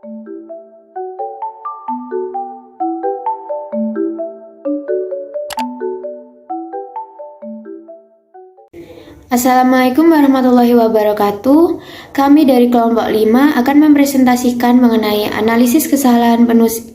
Assalamualaikum warahmatullahi wabarakatuh. Kami dari kelompok 5 akan mempresentasikan mengenai analisis kesalahan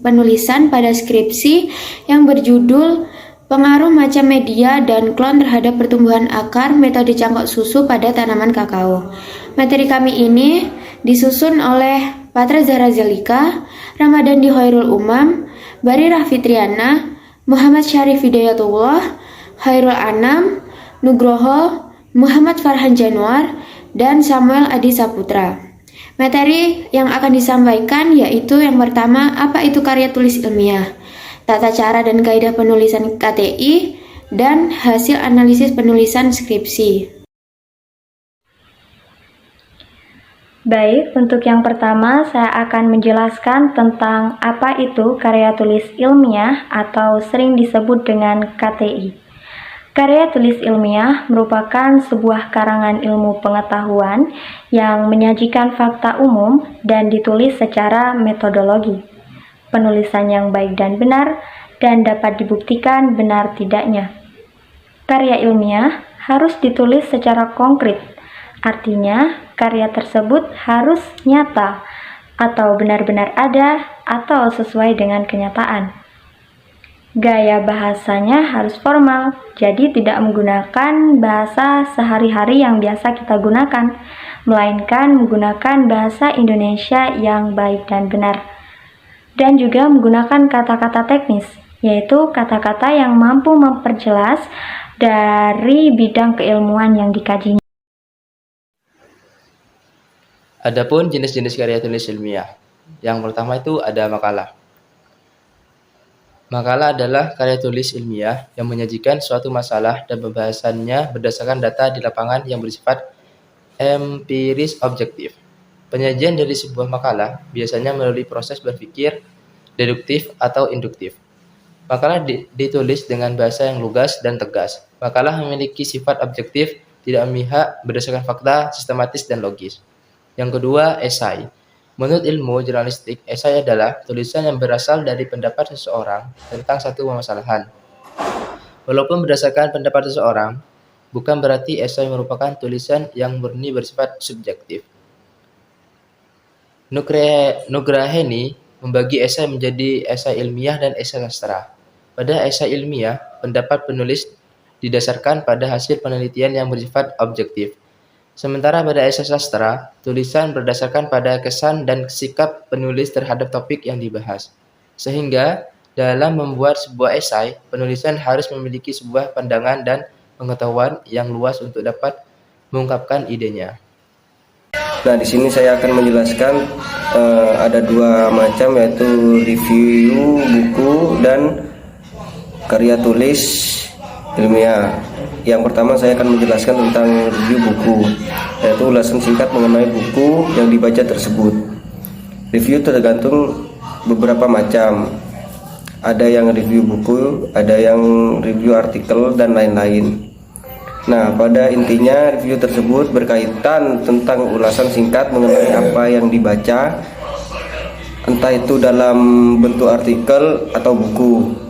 penulisan pada skripsi yang berjudul Pengaruh Macam Media dan Klon Terhadap Pertumbuhan Akar Metode Cangkok Susu pada Tanaman Kakao. Materi kami ini disusun oleh Patra Zahra Zelika, Ramadhani Hoirul Umam, Barirah Fitriana, Muhammad Syarif Hidayatullah, Hairul Anam, Nugroho, Muhammad Farhan Januar, dan Samuel Adi Saputra. Materi yang akan disampaikan yaitu yang pertama, apa itu karya tulis ilmiah, tata cara dan kaidah penulisan KTI, dan hasil analisis penulisan skripsi. Baik, untuk yang pertama saya akan menjelaskan tentang apa itu karya tulis ilmiah atau sering disebut dengan KTI. Karya tulis ilmiah merupakan sebuah karangan ilmu pengetahuan yang menyajikan fakta umum dan ditulis secara metodologi. Penulisan yang baik dan benar dan dapat dibuktikan benar tidaknya. Karya ilmiah harus ditulis secara konkret, artinya karya tersebut harus nyata atau benar-benar ada atau sesuai dengan kenyataan. Gaya bahasanya harus formal, jadi tidak menggunakan bahasa sehari-hari yang biasa kita gunakan, melainkan menggunakan bahasa Indonesia yang baik dan benar. Dan juga menggunakan kata-kata teknis, yaitu kata-kata yang mampu memperjelas dari bidang keilmuan yang dikajinya. Adapun jenis-jenis karya tulis ilmiah. Yang pertama itu ada makalah. Makalah adalah karya tulis ilmiah yang menyajikan suatu masalah dan pembahasannya berdasarkan data di lapangan yang bersifat empiris objektif. Penyajian dari sebuah makalah biasanya melalui proses berpikir deduktif atau induktif. Makalah ditulis dengan bahasa yang lugas dan tegas. Makalah memiliki sifat objektif, tidak memihak, berdasarkan fakta, sistematis, dan logis. Yang kedua, esai. Menurut ilmu jurnalistik, esai adalah tulisan yang berasal dari pendapat seseorang tentang satu permasalahan. Walaupun berdasarkan pendapat seseorang, bukan berarti esai merupakan tulisan yang murni bersifat subjektif. Nugraheni membagi esai menjadi esai ilmiah dan esai sastra. Pada esai ilmiah, pendapat penulis didasarkan pada hasil penelitian yang bersifat objektif. Sementara pada esai sastra, tulisan berdasarkan pada kesan dan sikap penulis terhadap topik yang dibahas. Sehingga, dalam membuat sebuah esai, penulisan harus memiliki sebuah pandangan dan pengetahuan yang luas untuk dapat mengungkapkan idenya. Nah, di sini saya akan menjelaskan ada dua macam, yaitu review buku dan karya tulis ilmiah. Yang pertama saya akan menjelaskan tentang review buku, yaitu ulasan singkat mengenai buku yang dibaca tersebut. Review tergantung beberapa macam. Ada yang review buku, ada yang review artikel, dan lain-lain. Nah, pada intinya review tersebut berkaitan tentang ulasan singkat mengenai apa yang dibaca, entah itu dalam bentuk artikel atau buku.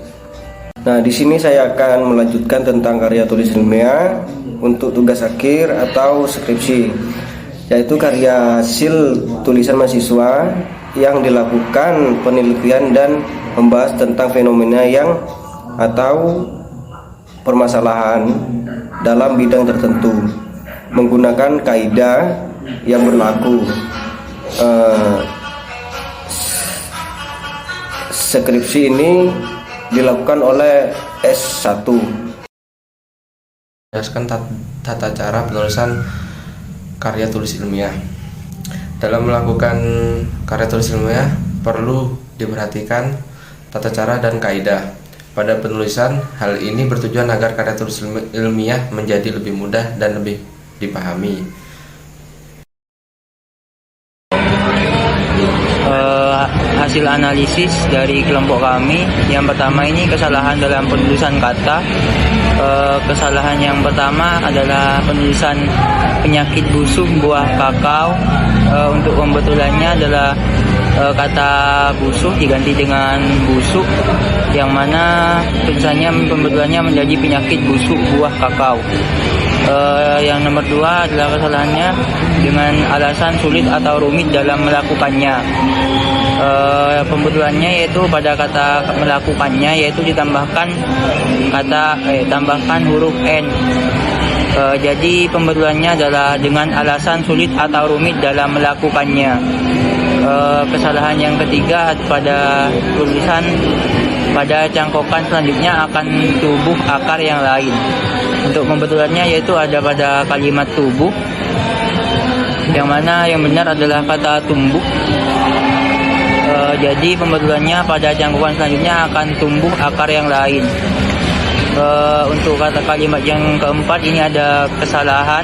Nah, di sini saya akan melanjutkan tentang karya tulis ilmiah untuk tugas akhir atau skripsi, yaitu karya hasil tulisan mahasiswa yang dilakukan penelitian dan membahas tentang fenomena yang atau permasalahan dalam bidang tertentu menggunakan kaidah yang berlaku. Skripsi ini dilakukan oleh S1. Menjelaskan tata cara penulisan karya tulis ilmiah. Dalam melakukan karya tulis ilmiah perlu diperhatikan tata cara dan kaidah. Pada penulisan, hal ini bertujuan agar karya tulis ilmiah menjadi lebih mudah dan lebih dipahami. Hasil analisis dari kelompok kami, yang pertama ini kesalahan dalam penulisan kata. Kesalahan yang pertama adalah penulisan penyakit busuk buah kakao. Untuk pembetulannya adalah kata busuk diganti dengan busuk, yang mana tulisannya pembetulannya menjadi penyakit busuk buah kakao. Yang nomor 2 adalah kesalahannya dengan alasan sulit atau rumit dalam melakukannya. Pembetulannya yaitu pada kata melakukannya yaitu ditambahkan tambahkan huruf n. Jadi pembetulannya adalah dengan alasan sulit atau rumit dalam melakukannya. Kesalahan yang ketiga pada tulisan pada cangkokan selanjutnya akan tubuh akar yang lain. Untuk pembetulannya yaitu ada pada kalimat tubuh, yang mana yang benar adalah kata tumbuk. Jadi pembetulannya pada cangkokan selanjutnya akan tumbuh akar yang lain. Untuk kata kalimat yang keempat ini ada kesalahan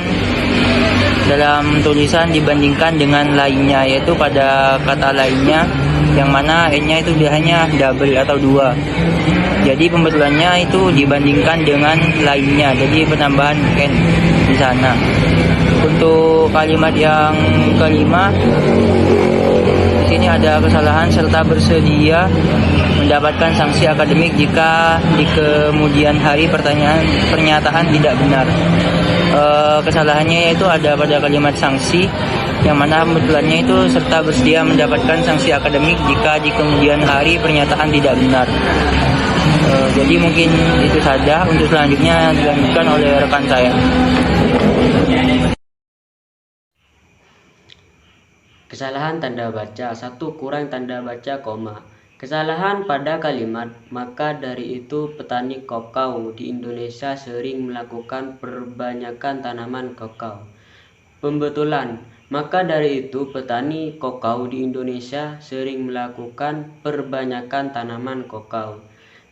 dalam tulisan dibandingkan dengan lainnya, yaitu pada kata lainnya yang mana n-nya itu dia hanya double atau 2. Jadi pembetulannya itu dibandingkan dengan lainnya, jadi penambahan n di sana. Untuk kalimat yang kelima, di sini ada kesalahan serta bersedia mendapatkan sanksi akademik jika di kemudian hari pernyataan tidak benar. Kesalahannya yaitu ada pada kalimat sanksi, yang mana pembetulannya itu serta bersedia mendapatkan sanksi akademik jika di kemudian hari pernyataan tidak benar. Jadi mungkin itu saja. Untuk selanjutnya dilanjutkan oleh rekan saya. Kesalahan tanda baca. 1. Kurang tanda baca koma. Kesalahan pada kalimat maka dari itu petani kakao di Indonesia sering melakukan perbanyakan tanaman kakao. Pembetulan. Maka dari itu petani kakao di Indonesia sering melakukan perbanyakan tanaman kakao.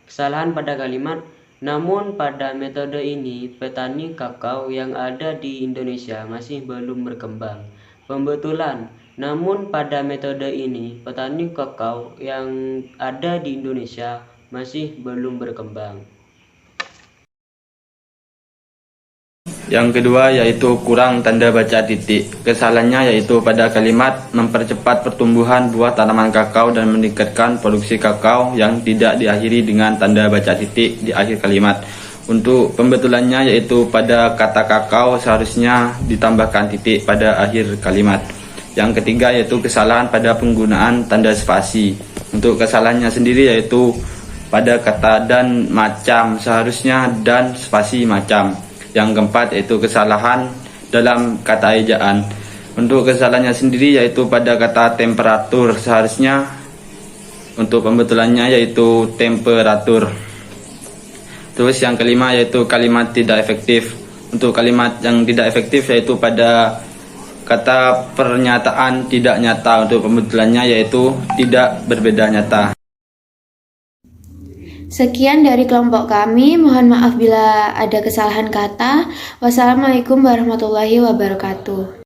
Kesalahan pada kalimat namun pada metode ini petani kakao yang ada di Indonesia masih belum berkembang. Pembetulan. Namun pada metode ini petani kakao yang ada di Indonesia masih belum berkembang. Yang kedua yaitu kurang tanda baca titik. Kesalahannya yaitu pada kalimat mempercepat pertumbuhan buah tanaman kakao dan meningkatkan produksi kakao yang tidak diakhiri dengan tanda baca titik di akhir kalimat. Untuk pembetulannya yaitu pada kata kakao seharusnya ditambahkan titik pada akhir kalimat. Yang ketiga yaitu kesalahan pada penggunaan tanda spasi. Untuk kesalahannya sendiri yaitu pada kata dan macam seharusnya dan spasi macam. Yang keempat yaitu kesalahan dalam kata ejaan. Untuk kesalahannya sendiri yaitu pada kata temperatur seharusnya untuk pembetulannya yaitu temperatur. Terus yang kelima yaitu kalimat tidak efektif. Untuk kalimat yang tidak efektif yaitu pada kata pernyataan tidak nyata. Untuk pembetulannya yaitu tidak berbeda nyata. Sekian dari kelompok kami. Mohon maaf bila ada kesalahan kata. Wassalamualaikum warahmatullahi wabarakatuh.